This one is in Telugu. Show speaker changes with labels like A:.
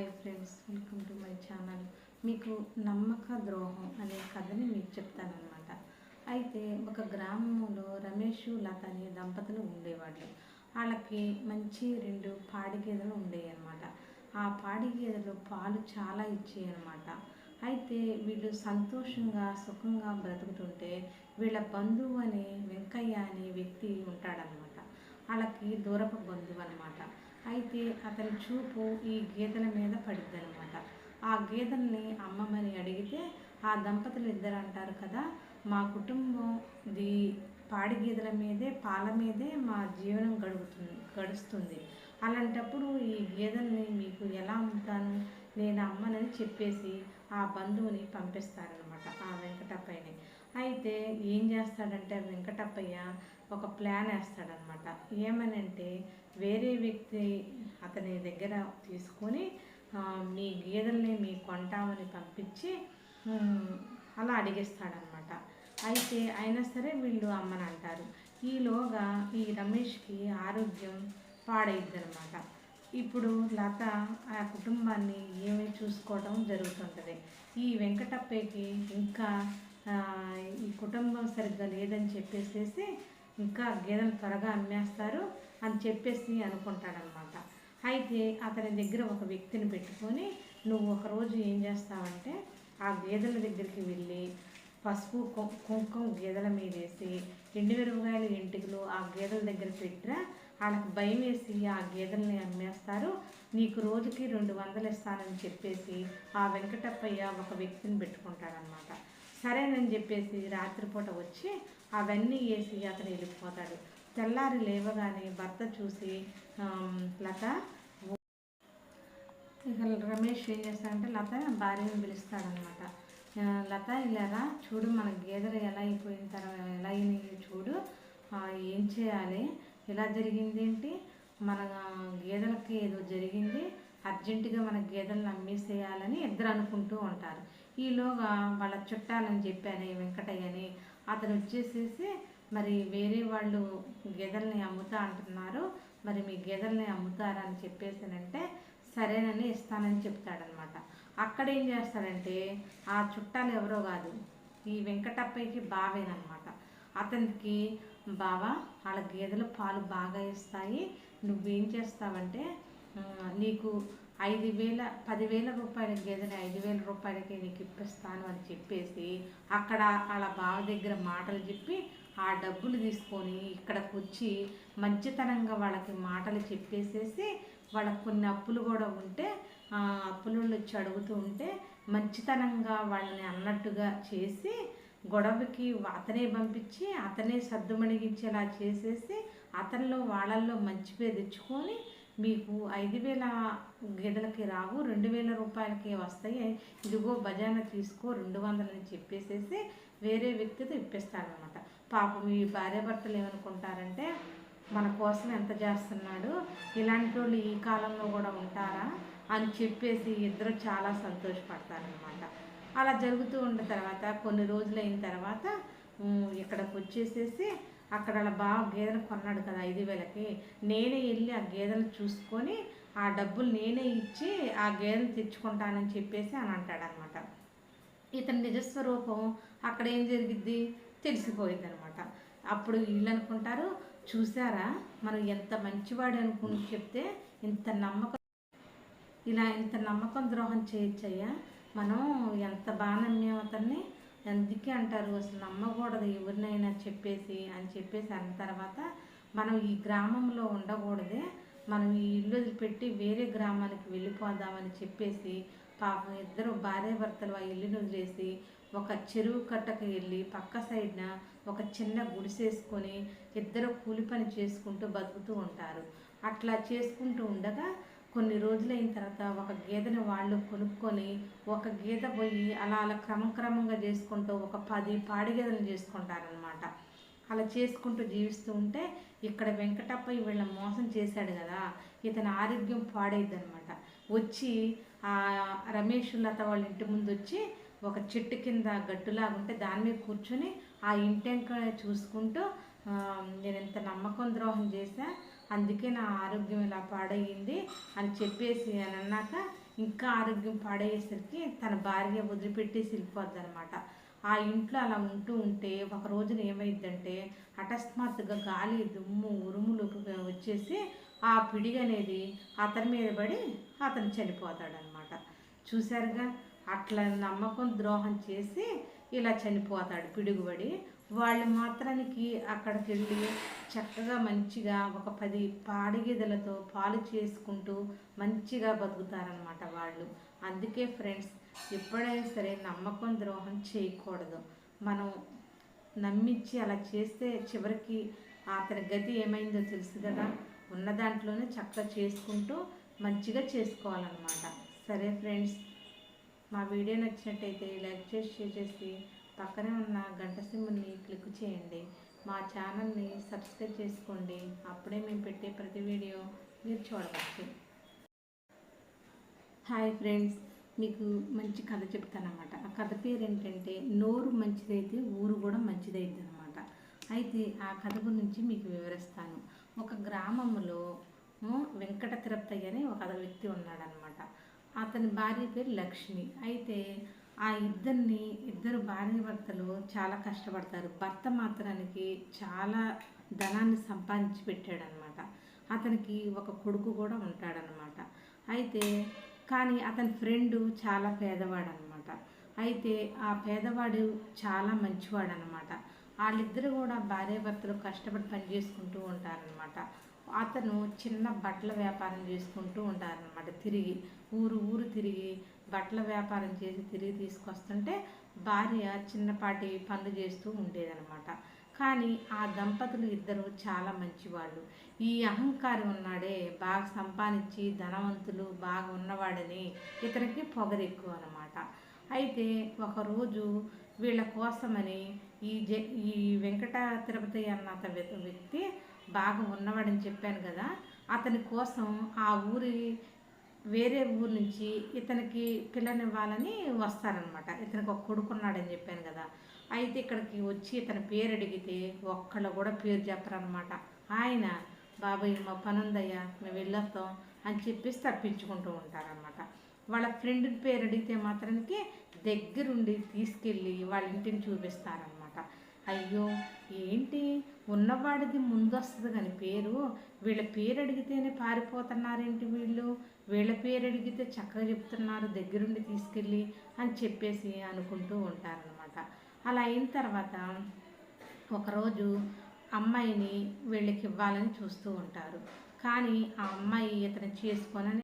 A: Hi friends, welcome to my channel. మీకు నమ్మక ద్రోహం అనే కథని మీకు చెప్తానమాట. అయితే ఒక గ్రామంలో రమేష్, లత అనే దంపతులు ఉండేవాళ్ళు. వాళ్ళకి మంచి 2 పాడి గేదెలు ఉండేవి అన్నమాట. ఆ పాడి గేదెలు పాలు చాలా ఇచ్చాయి అన్నమాట. అయితే వీళ్ళు సంతోషంగా సుఖంగా బ్రతుకుతుంటే వీళ్ళ బంధువు అనే వెంకయ్య అనే వ్యక్తి ఉంటాడనమాట. వాళ్ళకి దూరపు బంధువు అనమాట. అయితే అతని చూపు ఈ గేదెల మీద పడిద్దనమాట. ఆ గేదెల్ని అమ్మమని అడిగితే ఆ దంపతులు ఇద్దరు అంటారు కదా, మా కుటుంబం ది పాడి గేదెల మీదే పాల మీదే మా జీవనం గడుస్తుంది. అలాంటప్పుడు ఈ గేదెల్ని మీకు ఎలా అమ్ముతాను, నేను అమ్మనని చెప్పేసి ఆ బంధువుని పంపిస్తారనమాట ఆ వెంకటప్పయ్యని. అయితే ఏం చేస్తాడంటే వెంకటప్పయ్య ఒక ప్లాన్ వేస్తాడనమాట. ఏమనంటే వేరే వ్యక్తి అతని దగ్గర తీసుకొని మీ గేదెల్ని మీ కొంటామని పంపించి అలా అడిగిస్తాడనమాట. అయితే అయినా సరే వీళ్ళు అమ్మని అంటారు. ఈలోగా ఈ రమేష్కి ఆరోగ్యం పాడైద్దనమాట. ఇప్పుడు లత ఆ కుటుంబాన్ని ఏమీ చూసుకోవడం జరుగుతుంటుంది. ఈ వెంకటప్పయ్యకి ఇంకా ఈ కుటుంబం సరిగ్గా లేదని చెప్పేసేసి ఇంకా గేదెలు త్వరగా అమ్మేస్తారు అని చెప్పేసి అనుకుంటాడనమాట. అయితే అతని దగ్గర ఒక వ్యక్తిని పెట్టుకొని, నువ్వు ఒకరోజు ఏం చేస్తావంటే ఆ గేదెల దగ్గరికి వెళ్ళి పసుపు కుంకుమ గేదెల మీద వేసి ఎండుమిరపకాయలు ఎంటికలు ఆ గేదెల దగ్గర పెట్టినా వాళ్ళకి భయం వేసి ఆ గేదెల్ని అమ్మేస్తారు. నీకు రోజుకి 200 ఇస్తానని చెప్పేసి ఆ వెంకటప్పయ్య ఒక వ్యక్తిని పెట్టుకుంటాడనమాట. సరేనని చెప్పేసి రాత్రిపూట వచ్చి అవన్నీ వేసి అతను వెళ్ళిపోతాడు. తెల్లారి లేవగానే భర్త చూసి లత ఇక రమేష్ ఏం చేస్తాడంటే లత భార్యను పిలుస్తాడనమాట. లత ఇలారా చూడు, మన గేదెలు ఎలా అయిపోయిన తర్వాత ఎలా అయినాయి చూడు, ఏం చేయాలి, ఎలా జరిగింది ఏంటి, మన గేదెలకి ఏదో జరిగింది, అర్జెంటుగా మన గేదెలను అమ్మేసేయాలని ఇద్దరు అనుకుంటూ ఉంటారు. ఈలోగా వాళ్ళ చుట్టాలని చెప్పాను వెంకటయ్యని, అతను వచ్చేసేసి మరి వేరే వాళ్ళు గేదెల్ని అమ్ముతా అంటున్నారు, మరి మీ గేదెల్ని అమ్ముతారని చెప్పేసానంటే సరేనని ఇస్తానని చెప్తాడనమాట. అక్కడ ఏం చేస్తాడంటే ఆ చుట్టాలు ఎవరో కాదు, ఈ వెంకటప్పయ్యకి బావేనమాట. అతనికి బావా వాళ్ళ గేదెలు పాలు బాగా ఇస్తాయి, నువ్వేం చేస్తావంటే నీకు 5,000 10,000 రూపాయల గేదెని 5,000 రూపాయలకి నీకు ఇప్పిస్తాను అని చెప్పేసి అక్కడ వాళ్ళ బావ దగ్గర మాటలు చెప్పి ఆ డబ్బులు తీసుకొని ఇక్కడికి వచ్చి మంచితనంగా వాళ్ళకి మాటలు చెప్పేసేసి వాళ్ళకి కొన్ని అప్పులు కూడా ఉంటే అప్పులు వచ్చి అడుగుతూ ఉంటే మంచితనంగా వాళ్ళని అన్నట్టుగా చేసి గొడవకి అతనే పంపించి అతనే సర్దుమణిగించేలా చేసేసి అతనిలో వాళ్ళల్లో మంచి పేరు తెచ్చుకొని మీకు 5,000 గేదెలకి రావు, 2,000 రూపాయలకి వస్తాయి, ఇదిగో బజానా తీసుకో 200 అని చెప్పేసేసి వేరే వ్యక్తితో ఇప్పిస్తాడనమాట. పాపం ఈ భార్యాభర్తలు ఏమనుకుంటారంటే మన కోసం ఎంత చేస్తున్నాడు, ఇలాంటి వాళ్ళు ఈ కాలంలో కూడా ఉంటారా అని చెప్పేసి ఇద్దరు చాలా సంతోషపడతారనమాట. అలా జరుగుతూ ఉన్న తర్వాత కొన్ని రోజులు అయిన తర్వాత ఇక్కడికి వచ్చేసేసి అక్కడ అలా బాగా గేదెలు కొన్నాడు కదా 5,000కి, నేనే వెళ్ళి ఆ గేదెలు చూసుకొని ఆ డబ్బులు నేనే ఇచ్చి ఆ గేదెలు తెచ్చుకుంటానని చెప్పేసి అని అంటాడనమాట. ఇతని నిజస్వరూపం అక్కడ ఏం జరిగిద్ది తెలిసిపోయింది అనమాట. అప్పుడు వీళ్ళు అనుకుంటారు, చూసారా మనం ఎంత మంచివాడు అనుకుని చెప్తే ఇంత నమ్మకం ద్రోహం చేయొచ్చయ్యా, మనం ఎంత బాగా నమ్మాం అతన్ని, అందుకే అంటారు అసలు నమ్మకూడదు ఎవరినైనా చెప్పేసి అన్న తర్వాత మనం ఈ గ్రామంలో ఉండకూడదే, మనం ఈ ఇల్లు వదిలిపెట్టి వేరే గ్రామానికి వెళ్ళిపోదామని చెప్పేసి పాపం ఇద్దరు భార్యాభర్తలు ఆ ఇల్లును వదిలేసి ఒక చెరువు కట్టకు వెళ్ళి పక్క సైడ్న ఒక చిన్న గుడిసేసుకొని ఇద్దరు కూలి పని చేసుకుంటూ బతుకుతూ ఉంటారు. అట్లా చేసుకుంటూ ఉండగా కొన్ని రోజులైన తర్వాత ఒక గేదెని వాళ్ళు కొనుక్కొని ఒక గేదె పోయి అలా క్రమంగా చేసుకుంటూ ఒక 10 పాడి గేదెలను చేసుకుంటారనమాట. అలా చేసుకుంటూ జీవిస్తూ ఉంటే ఇక్కడ వెంకటప్పయ్య వీళ్ళ మోసం చేశాడు కదా, ఇతని ఆరోగ్యం పాడైద్ది అనమాట. వచ్చి ఆ రమేష్ లత వాళ్ళ ఇంటి ముందు వచ్చి ఒక చెట్టు కింద గట్టులాగా ఉంటే దాని మీద కూర్చొని ఆ ఇంటెంక చూసుకుంటూ నేను ఎంత నమ్మకం ద్రోహం చేశా, అందుకే నా ఆరోగ్యం ఇలా పాడయ్యింది అని చెప్పేసి అని అన్నాక ఇంకా ఆరోగ్యం పాడయ్యేసరికి తన భార్య వదిలిపెట్టేసి వెళ్ళిపోద్ది అనమాట. ఆ ఇంట్లో అలా ఉంటూ ఉంటే ఒక రోజున ఏమైందంటే అకస్మాత్తుగా గాలి దుమ్ము ఉరుములు వచ్చేసి ఆ పిడిగి అనేది అతని మీద పడి అతను చనిపోతాడనమాట. చూశారుగా, అట్లా నమ్మకం ద్రోహం చేసి ఇలా చనిపోతాడు పిడుగుబడి. వాళ్ళు మాత్రానికి అక్కడికి వెళ్ళి చక్కగా మంచిగా ఒక 10 పాడిగేదెలతో పాలు చేసుకుంటూ మంచిగా బతుకుతారనమాట వాళ్ళు. అందుకే ఫ్రెండ్స్, ఎప్పుడైనా సరే నమ్మకం ద్రోహం చేయకూడదు. మనం నమ్మించి అలా చేస్తే చివరికి అతని గతి ఏమైందో తెలుసు కదా. ఉన్న దాంట్లోనే చక్కగా చేసుకుంటూ మంచిగా చేసుకోవాలన్నమాట. సరే ఫ్రెండ్స్, మా వీడియో నచ్చినట్టయితే లైక్ చేసి షేర్ చేసి పక్కనే ఉన్న గంట సింబల్ని క్లిక్ చేయండి. మా ఛానల్ని సబ్స్క్రైబ్ చేసుకోండి. అప్పుడే మేము పెట్టే ప్రతి వీడియో మీరు చూడవచ్చు. హాయ్ ఫ్రెండ్స్, మీకు మంచి కథ చెప్తానమాట. ఆ కథ పేరు ఏంటంటే నోరు మంచిదైతే ఊరు కూడా మంచిదైద్ది అనమాట. అయితే ఆ కథ గురించి మీకు వివరిస్తాను. ఒక గ్రామంలో వెంకట తిరుపతయ్య అని ఒక వ్యక్తి ఉన్నాడనమాట. అతని భార్య పేరు లక్ష్మి. అయితే ఆ ఇద్దరు భార్య భర్తలు చాలా కష్టపడతారు. భర్త మాత్రానికి చాలా ధనాన్ని సంపాదించి పెట్టాడనమాట. అతనికి ఒక కొడుకు కూడా ఉంటాడనమాట. అయితే కానీ అతని ఫ్రెండు చాలా పేదవాడనమాట. అయితే ఆ పేదవాడు చాలా మంచివాడనమాట. వాళ్ళిద్దరు కూడా భార్యాభర్తలు కష్టపడి పని చేసుకుంటూ ఉంటారనమాట. అతను చిన్న బట్టల వ్యాపారం చేసుకుంటూ ఉంటారనమాట. తిరిగి ఊరు తిరిగి బట్టల వ్యాపారం చేసి తిరిగి తీసుకొస్తుంటే భార్య చిన్నపాటి పనులు చేస్తూ ఉండేదనమాట. కానీ ఆ దంపతులు ఇద్దరు చాలా మంచివాళ్ళు. ఈ అహంకారం ఉన్నాడే, బాగా సంపాదించి ధనవంతులు బాగా ఉన్నవాడని ఇతనికి పొగరెక్కువ అనమాట. అయితే ఒకరోజు వీళ్ళ కోసమని ఈ వెంకట తిరుపతి అన్న వ్యక్తి బాగా ఉన్నవాడని చెప్పాను కదా, అతని కోసం ఆ వేరే ఊరు నుంచి ఇతనికి పిల్లనివ్వాలని వస్తారనమాట. ఇతనికి ఒక కొడుకున్నాడని చెప్పాను కదా. అయితే ఇక్కడికి వచ్చి ఇతని పేరు అడిగితే ఒక్కళ్ళు కూడా పేరు చెప్పరనమాట. ఆయన బాబాయ్ మా పని ఉందయ్యా మేము వెళ్ళొస్తాం అని చెప్పేసి తప్పించుకుంటూ ఉంటారనమాట. వాళ్ళ ఫ్రెండ్ పేరు అడిగితే మాత్రానికి దగ్గరుండి తీసుకెళ్ళి వాళ్ళ ఇంటిని చూపిస్తారనమాట. అయ్యో ఏంటి, ఉన్నవాడిది ముందు వస్తుంది కానీ వీళ్ళ పేరు అడిగితేనే పారిపోతున్నారేంటి వీళ్ళ పేరు అడిగితే చక్కగా చెప్తున్నారు దగ్గరుండి తీసుకెళ్ళి అని చెప్పేసి అనుకుంటూ ఉంటారనమాట. అలా అయిన తర్వాత ఒకరోజు అమ్మాయిని వీళ్ళకి ఇవ్వాలని చూస్తూ ఉంటారు. కానీ ఆ అమ్మాయి ఇతను చేసుకోనని